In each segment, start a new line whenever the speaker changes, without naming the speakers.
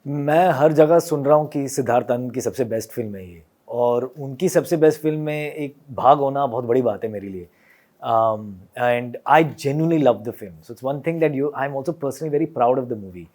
मैं हर जगह सुन रहा हूँ कि सिद्धार्थ आनंद की सबसे बेस्ट फ़िल्म है ये, और उनकी सबसे बेस्ट फ़िल्म में एक भाग होना बहुत बड़ी बात है मेरे लिए। And I genuinely love the film, so it's one thing that you I am also personally very proud of the movie.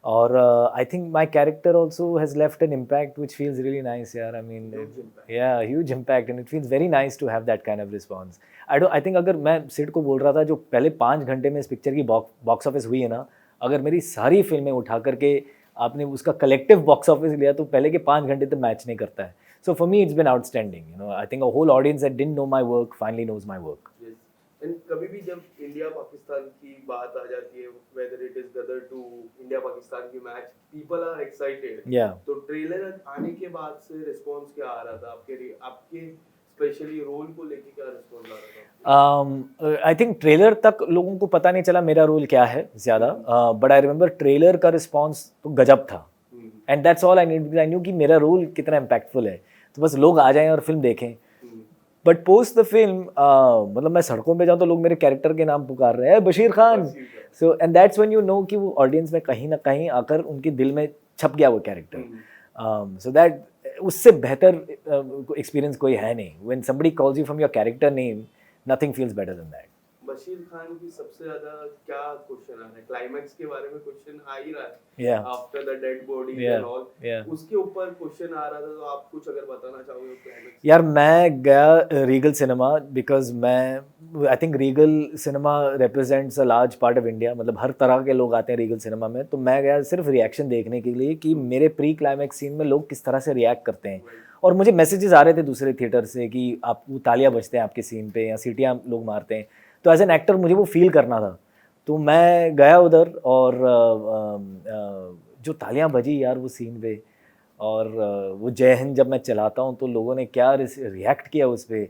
और I think my character also has left an impact which feels really nice यार। I mean,
huge impact.
Yeah huge impact, and it feels very nice to have that kind of response. I think अगर मैं सिड को बोल रहा था, जो पहले 5 घंटे में इस पिक्चर की बॉक्स ऑफिस हुई है ना, अगर मेरी सारी फ़िल्में उठा करके आपने उसका कलेक्टिव बॉक्स ऑफिस लिया तो पहले के 5 घंटे तो मैच नहीं करता है। So for me it's been outstanding, you know. I think a whole audience that didn't know my work finally knows my work.
Yes. And कभी भी जब इंडिया पाकिस्तान की बात आ जाती है, whether it is Gadar two India Pakistan की मैच, पीपल आर एक्साइटेड।
या
तो ट्रेलर आने के बाद से रिस्पांस क्या आ रहा था आपके स्पेशली रोल को लेके, क्या रिस्पांस आ रहा था?
आई थिंक ट्रेलर तक लोगों को पता नहीं चला मेरा रोल क्या है ज़्यादा, बट आई रिमेंबर ट्रेलर का रिस्पॉन्स तो गजब था।
Hmm,
and that's all I need, I knew कि मेरा रोल कितना इम्पैक्टफुल है, तो बस लोग आ जाएं और फिल्म देखें।
हम्म,
बट पोस्ट द फिल्म, मतलब मैं सड़कों पे जाऊँ तो लोग मेरे कैरेक्टर के नाम पुकार रहे हैं, बशीर खान।
बस ठीक है।
So and that's when you know कि वो ऑडियंस में कहीं ना कहीं आकर उनके दिल में छप गया वो कैरेक्टर। सो दैट, उससे बेहतर एक्सपीरियंस कोई है नहीं। When somebody calls you from your character name, nothing feels better than that.
Bashir Khan की सबसे ज्यादा क्या क्वेश्चन आ रहा है, क्लाइमैक्स के बारे में क्वेश्चन आ ही रहा है
या
आफ्टर द डेड बॉडीज
या
एंड ऑल,
या
उसके ऊपर क्वेश्चन आ रहा था, तो आप कुछ अगर बताना चाहोगे क्लाइमैक्स
यार, मैं गया रीगल सिनेमा बिकॉज मैं I think Regal cinema represents a large part of India. मतलब हर तरह के लोग आते हैं रीगल सिनेमा में, तो मैं गया सिर्फ रिएक्शन देखने के लिए कि मेरे प्री क्लाइमैक्स सीन में लोग किस तरह से रिएक्ट करते हैं।
राइट?
और मुझे मैसेजेस आ रहे थे दूसरे थिएटर से कि आप, वो तालियां बजते हैं आपके सीन पे या सीटियां लोग मारते हैं, तो एज एन एक्टर मुझे वो फील करना था। तो मैं गया उधर, और जो तालियां बजी यार वो सीन पे, और वो जय हिंद जब मैं चलाता हूँ तो लोगों ने क्या रिएक्ट किया उस पर।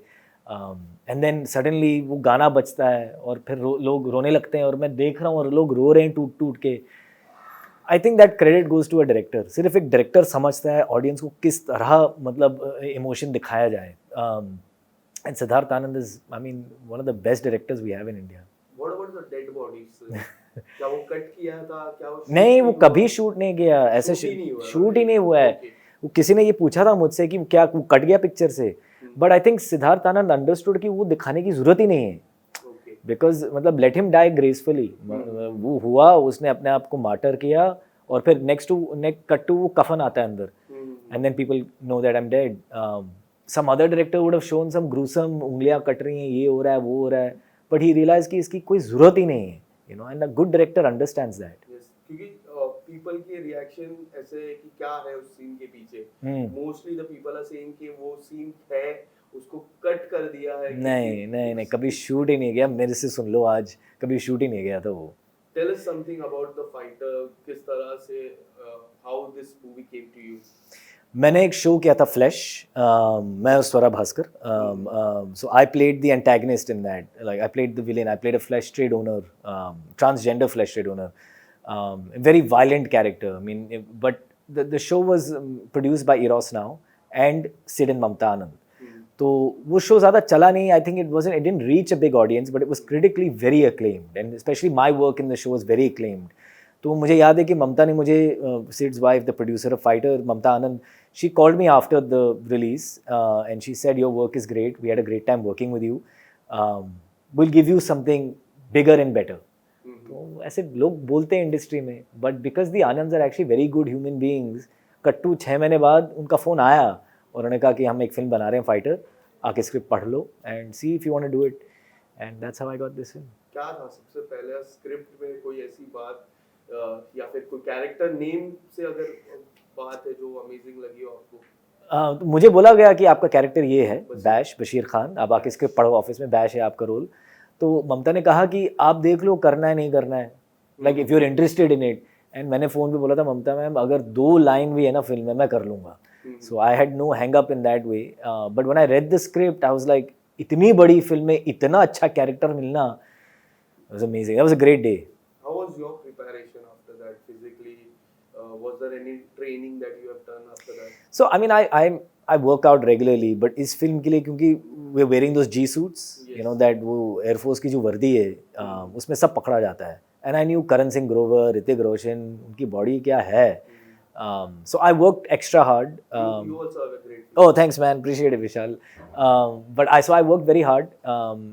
एंड देन सडनली वो गाना बजता है और फिर लोग रोने लगते हैं, और मैं देख रहा हूँ और लोग रो रहे हैं टूट टूट के। I think that credit goes to a director. सिर्फ एक डायरेक्टर समझता है ऑडियंस को किस तरह, मतलब इमोशन दिखाया जाए। And Siddharth Anand is, I mean, one of the best directors we have in India.
What about the dead bodies? क्या वो कट किया था, क्या वो शूट
नहीं, वो
नहीं हुआ?
कभी शूट नहीं किया, ऐसे
शूट ही नहीं हुआ ना
शूट ही
अभी?
नहीं हुआ है।
ओके।
वो किसी ने ये पूछा था मुझसे कि क्या वो कट गया पिक्चर से, but I think Siddharth Anand understood कि वो दिखाने की जरूरत ही नहीं है।
ओके।
बिकॉज मतलब लेट हिम डाई ग्रेसफुली। वो हुआ, उसने अपने आप को मार्टर किया, और फिर नेक्स्ट कट टू वो कफन आता है अंदर, and then people know that I am dead. Some other director would have shown some gruesome, उंगलियां कट रही हैं, ये हो रहा है, वो हो रहा है, बट ही रियलाइज कि इसकी कोई जरूरत ही नहीं है, you know. And a good director understands that.
Yes, क्योंकि पीपल के रिएक्शन ऐसे है कि क्या है उस सीन के पीछे। Mostly the people are saying कि वो सीन है, उसको कट कर दिया है क्योंकि
नहीं नहीं नहीं, कभी शूट ही नहीं गया, मेरे से सुन लो आज, कभी शूट ही नहीं गया था वो।
Tell us something about the Fighter, किस तरह से how this movie came to you?
मैंने एक शो किया था फ्लैश, मैं और Swara Bhaskar. So I played the antagonist in that, like I played the villain, I played a flesh trade owner, transgender flesh trade owner, very violent character. I mean, but the show was produced by Eros Now and Sid and Mamta Anand. तो वो show ज़्यादा चला नहीं। I think it didn't reach a big audience, but it was critically very acclaimed, and specially my work in the show was very acclaimed. तो मुझे याद है कि ममता ने मुझे, Sid's wife, the producer of Fighter, Mamta Anand, she called me after the release, and she said your work is great, we had a great time working with you, we'll give you something bigger and better. तो ऐसे लोग बोलते हैं industry में, but because the Anands are actually very good human beings, कट्टू 6 महीने बाद उनका फ़ोन आया और उन्होंने कहा कि हम एक फिल्म बना रहे हैं फाइटर, आके स्क्रिप्ट पढ़ लो and see if you want to do it, and that's how I got this film.
क्या था सबसे पहले स्क्रिप्ट में कोई ऐसी बात या फिर कोई कैरेक्टर नेम से अगर बात है जो अमेजिंग लगी हो आपको?
तो मुझे बोला गया कि आपका कैरेक्टर ये है,
बशीर।
बैश, बशीर खान, आप आके स्क्रिप्ट पढ़ो, ऑफिस में बैश है आपका रोल। तो ममता ने कहा कि आप देख लो करना है नहीं करना है, like if you are interested in it. And मैंने फ़ोन पे बोला था, ममता मैम अगर 2 लाइन भी है ना फिल्म में, मैं कर लूँगा। So I had no hang up in that way, but when I read the script I was like, इतनी बड़ी फिल्म में इतना अच्छा कैरेक्टर मिलना, it was amazing, that was a great day.
How was your preparation after that physically? Was there any training that you have done after that?
So I mean, I work out regularly, but इस फिल्म के लिए क्योंकि we wearing those G suits, you know, that वो air force की जो वर्दी है, उसमें सब पकड़ा जाता है। And I knew Karan Singh Grover, Hrithik Roshan, उनकी बॉडी क्या है, So I worked extra hard.
You also have a great.
Oh, thanks, man. Appreciate it, Vishal. So I worked very hard,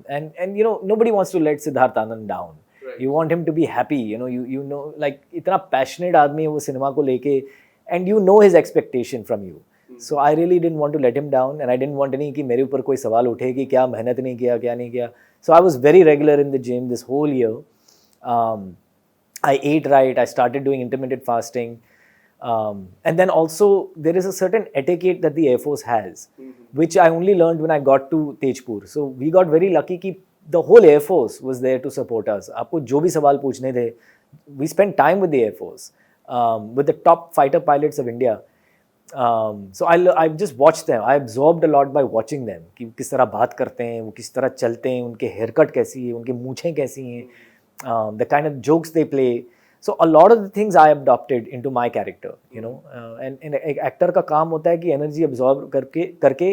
and you know, nobody wants to let Siddharth Anand down.
Right.
You want him to be happy. You know, like इतना passionate आदमी है वो cinema को लेके, and you know his expectation from you. So I really didn't want to let him down, and I didn't want any कि मेरे ऊपर कोई सवाल उठे कि क्या मेहनत नहीं किया, क्या नहीं किया. So I was very regular in the gym this whole year. I ate right. I started doing intermittent fasting. And then also there is a certain etiquette that the Air Force has, which I only learned when I got to Tejpur. So we got very lucky कि the whole Air Force was there to support us. आपको जो भी सवाल पूछने थे, we spent time with the Air Force, with the top fighter pilots of India. So I just watched them. I absorbed a lot by watching them कि किस तरह बात करते हैं, वो किस तरह चलते हैं, उनके haircut कैसी है, उनके मूँछें कैसी हैं, the kind of jokes they play. So a lot of the things I adopted into my character, you know. And एक actor का काम होता है कि energy absorb करके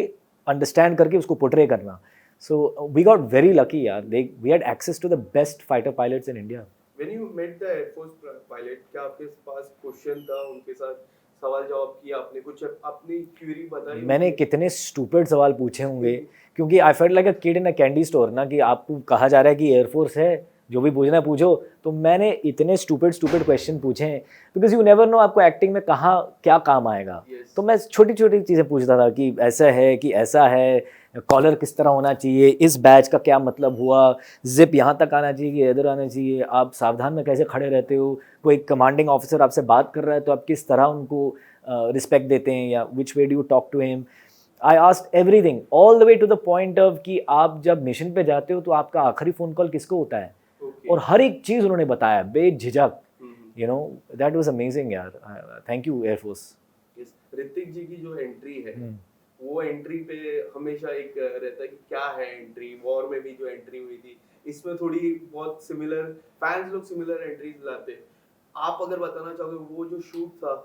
understand करके उसको portray करना. So we got very lucky, यार. We had access to the best fighter pilots in India.
When you met the Air Force pilot, क्या आपके पास क्वेश्चन था उनके साथ, सवाल जवाब किया आपने, कुछ अपनी क्वेरी बताई?
मैंने कितने स्टूपिड सवाल पूछे होंगे, क्योंकि I felt like a kid in a candy store ना, कि आपको कहा जा रहा है कि एयरफोर्स है, जो भी पूछना है पूछो. तो मैंने इतने स्टूपिड क्वेश्चन पूछे हैं, बिकॉज यू नेवर नो आपको एक्टिंग में कहाँ क्या काम आएगा.
Yes.
तो मैं छोटी छोटी चीज़ें पूछता था कि ऐसा है कि ऐसा है, कॉलर किस तरह होना चाहिए, इस बैच का क्या मतलब हुआ, जिप यहाँ तक आना चाहिए कि इधर आना चाहिए, आप सावधान में कैसे खड़े रहते हो, कोई कमांडिंग ऑफिसर आपसे बात कर रहा है तो आप किस तरह उनको रिस्पेक्ट देते हैं, या which way do you talk to him. I asked everything all the way to the point of कि आप जब मिशन पे जाते हो तो आपका आखिरी फ़ोन कॉल किसको होता है.
Okay.
और हर एक चीज़ उन्होंने बताया बेझिझक. You know, that was amazing यार. Thank you air force.
Yes. Hrithik ji की जो एंट्री है, वो एंट्री पे हमेशा एक रहता है कि क्या है एंट्री. वॉर में भी जो एंट्री हुई थी, इसमें थोड़ी बहुत सिमिलर, फैंस लोग सिमिलर एंट्रीज लाते हैं. आप अगर बताना चाहोगे वो जो शूट था,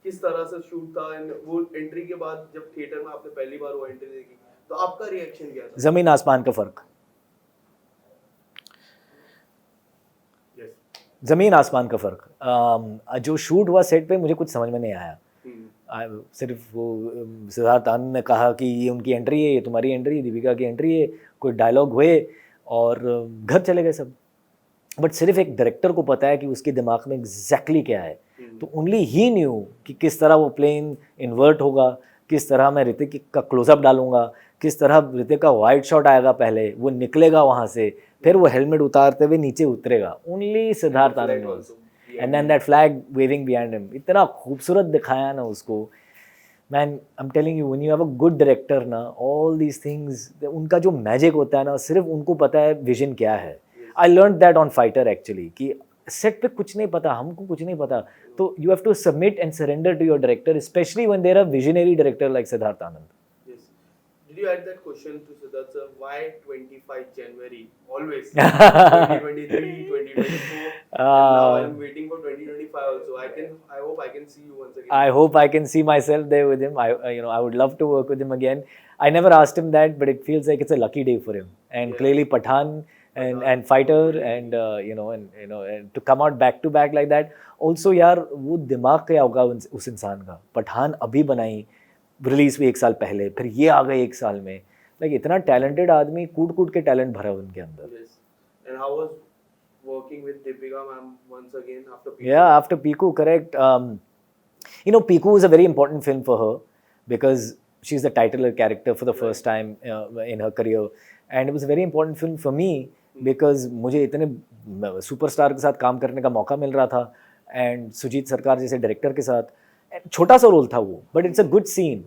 किस तरह से शूट था, एंड वो एंट्री के बाद जब थिएटर में आपने पहली बार वो एंट्री देखी तो आपका रिएक्शन क्या था?
ज़मीन आसमान का फ़र्क.
Yes.
ज़मीन आसमान का फ़र्क. जो शूट हुआ सेट पे मुझे कुछ समझ में नहीं आया. सिर्फ वो सिद्धार्थ आनंद ने कहा कि ये उनकी एंट्री है, ये तुम्हारी एंट्री है, दीपिका की एंट्री है, कोई डायलॉग हुए और घर चले गए सब. बट सिर्फ एक डायरेक्टर को पता है कि उसके दिमाग में एग्जैक्टली क्या है. तो ओनली ही न्यू कि किस तरह वो प्लेन इन्वर्ट होगा, किस तरह मैं ऋतिक का क्लोजअप डालूंगा, किस तरह ऋतिक का वाइड शॉट आएगा, पहले वो निकलेगा वहाँ से, फिर वो हेलमेट उतारते हुए नीचे उतरेगा. Only Siddharth Anand was. And then that flag waving behind him, इतना खूबसूरत दिखाया ना उसको. Man, I am telling you, when you have a good director ना, ऑल दीज थिंग्स, उनका जो मैजिक होता है ना, सिर्फ उनको पता है विजन क्या है. I learn that on Fighter actually, कि सेट पे कुछ नहीं पता, हमको कुछ नहीं पता. तो you have to submit and surrender to your director, specially when there are visionary director like Siddharth Anand.
Did you add that question to Siddharth sir? Why 25 January? Always 2023, 2024. Now I'm waiting for 2025 also. I hope I can see you once again.
I hope I can see myself there with him. I would love to work with him again. I never asked him that, but it feels like it's a lucky day for him. And clearly Pathaan and Fighter, and and to come out back to back like that. Also यार, वो दिमाग क्या होगा उस इंसान का. पठान अभी बनाई, रिलीज हुई 1 साल पहले, फिर ये आ गए 1 साल में. लाइक इतना टैलेंटेड आदमी, कूट के टैलेंट भरा उनके अंदर.
Yes. And how was working with Deepika ma'am once again after Piku?
Yeah, after Piku, correct. Piku was a very important film for her because she's the titular character for the first time in her career, and it was a very important film for me because मुझे इतने superstar के साथ काम करने का मौका मिल रहा था, एंड सुजीत सरकार जैसे डायरेक्टर के साथ. छोटा सा रोल था वो, but it's a good scene,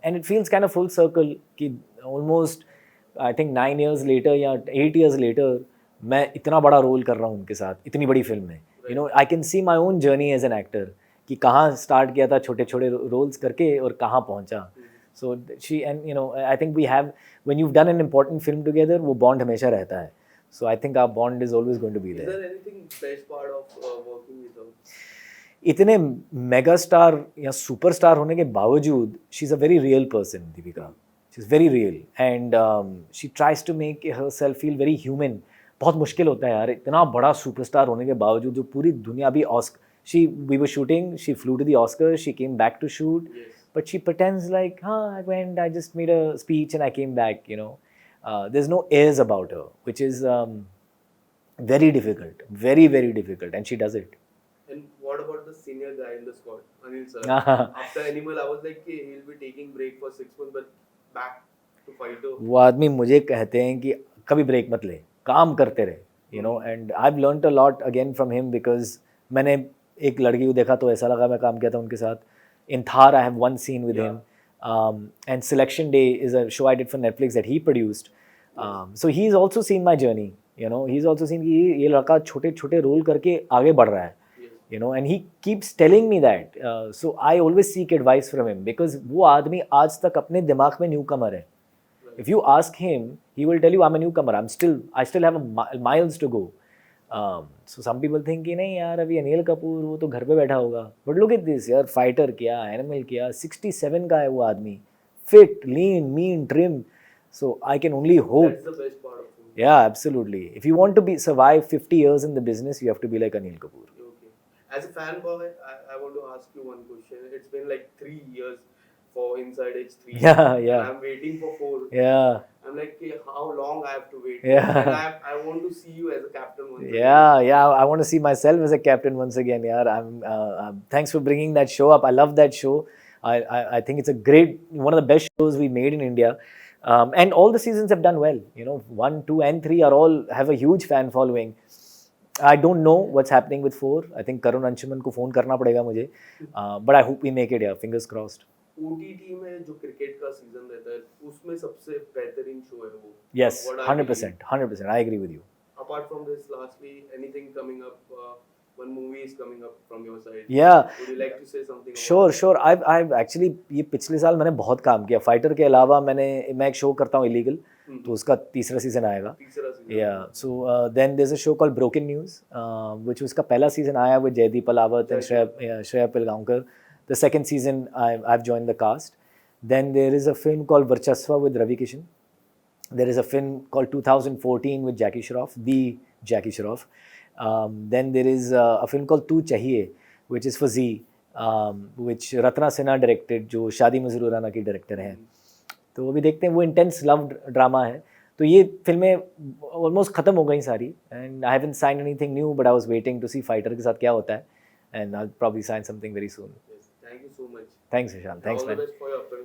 and it feels kind of full circle कि almost I think 9 years later या 8 years लेटर मैं इतना बड़ा रोल कर रहा हूँ उनके साथ, इतनी बड़ी फिल्म में. I can see my own journey as an actor, कि कहाँ स्टार्ट किया था छोटे छोटे रोल्स करके और कहाँ पहुँचा. So she and I think we have, when you have done an important film together, वो बॉन्ड हमेशा रहता है. So I think our bond is always going to be there.
Is there anything best part of working with her?
इतने mega star या superstar होने के बावजूद she is a very real person. Deepika, she is very real, and she tries to make her self feel very human. बहुत मुश्किल होता है यार, इतना बड़ा सुपरस्टार होने के बावजूद, जो पूरी दुनिया, अभी we were shooting, she flew to the Oscars, she came back to shoot,
Yes.
but she pretends like, I went, I just made a speech and I came back, you know. There's no airs about her, which is very difficult, very, very difficult, and she does it.
And what about the senior guy in the squad, Anil sir?
Ah.
After Animal, I was like, okay, he'll be taking break for 6 months, but back to Fighter.
वो आदमी मुझे कहते हैं कि कभी break मत ले, काम करते रहे, you know. And I have learned a lot again from him, because मैंने एक लड़की को देखा तो ऐसा लगा मैं काम किया था उनके साथ. In Thar I have one scene with him, and Selection Day is a show I did for Netflix that he produced. So he is also seen my journey, you know. He is also seen कि ये लड़का छोटे छोटे role करके आगे बढ़ रहा है, you know, and he keeps telling me that. So I always seek advice from him, because वो आदमी आज तक अपने दिमाग में newcomer है. If you ask him, he will tell you I'm a newcomer. I still have miles to go. So some people think कि नहीं यार अभी अनिल कपूर वो तो घर पे बैठा होगा. But look at this यार, फाइटर किया, एनिमल किया, 67 का है वो आदमी, fit, lean, mean, trim. So I can only hope.
That's the best part of him.
Yeah, absolutely. If you want to survive 50 years in the business, you have to be like Anil Kapoor.
Okay. As a fanboy, I want to ask you one question. It's been like 3 years for Inside Edge 3.
Yeah,
And
yeah.
I'm waiting for 4.
Yeah.
I'm like, okay, how long I have to wait?
Yeah.
And I want to see you as a captain once again.
Yeah. I want to see myself as a captain once again. Yeah, thanks for bringing that show up. I love that show. I think it's one of the best shows we made in India. And all the seasons have done well. You know, 1, 2, and 3 have a huge fan following. I don't know what's happening with 4. I think Karun Anshuman को phone करना पड़ेगा मुझे. But I hope we make it. Yeah, fingers crossed.
OTT में जो cricket का season रहता है, उसमें सबसे बेहतरीन शो है वो.
Yes,
What I
100%. 100%. I agree with you.
believe. Apart from this, lastly, anything coming up? One movie is coming up from your side.
Yeah.
Would you like to say something?
Sure. I've actually ये पिछले साल मैंने बहुत काम किया. Fighter के अलावा मैं एक शो करता हूँ इलीगल, तो उसका तीसरा सीजन आएगा.
तीसरा season.
Yeah. So then there's a show called Broken News, which उसका पहला सीजन आया with Jaideep Alawat and Shreya Pilgaonkar. The second season I've joined the cast. Then there is a film called Varchasva with Ravi Kishan. There is a film called 2014 with Jackie Shroff, the Jackie Shroff. Then there is a film called Tu Chahiye, which is for Z, which Ratna Sinha directed, जो शादी मजरूर राना की director हैं. तो अभी देखते हैं, वो intense love drama है. तो ये फिल्में ऑलमोस्ट ख़त्म हो गई सारी. And I haven't sign anything new, but I was waiting to see Fighter के साथ क्या होता है. And I will probably sign something very soon.
Yes. Thank you so much.
Thanks, Vishal. Thanks,
All the
man.
best for your upcoming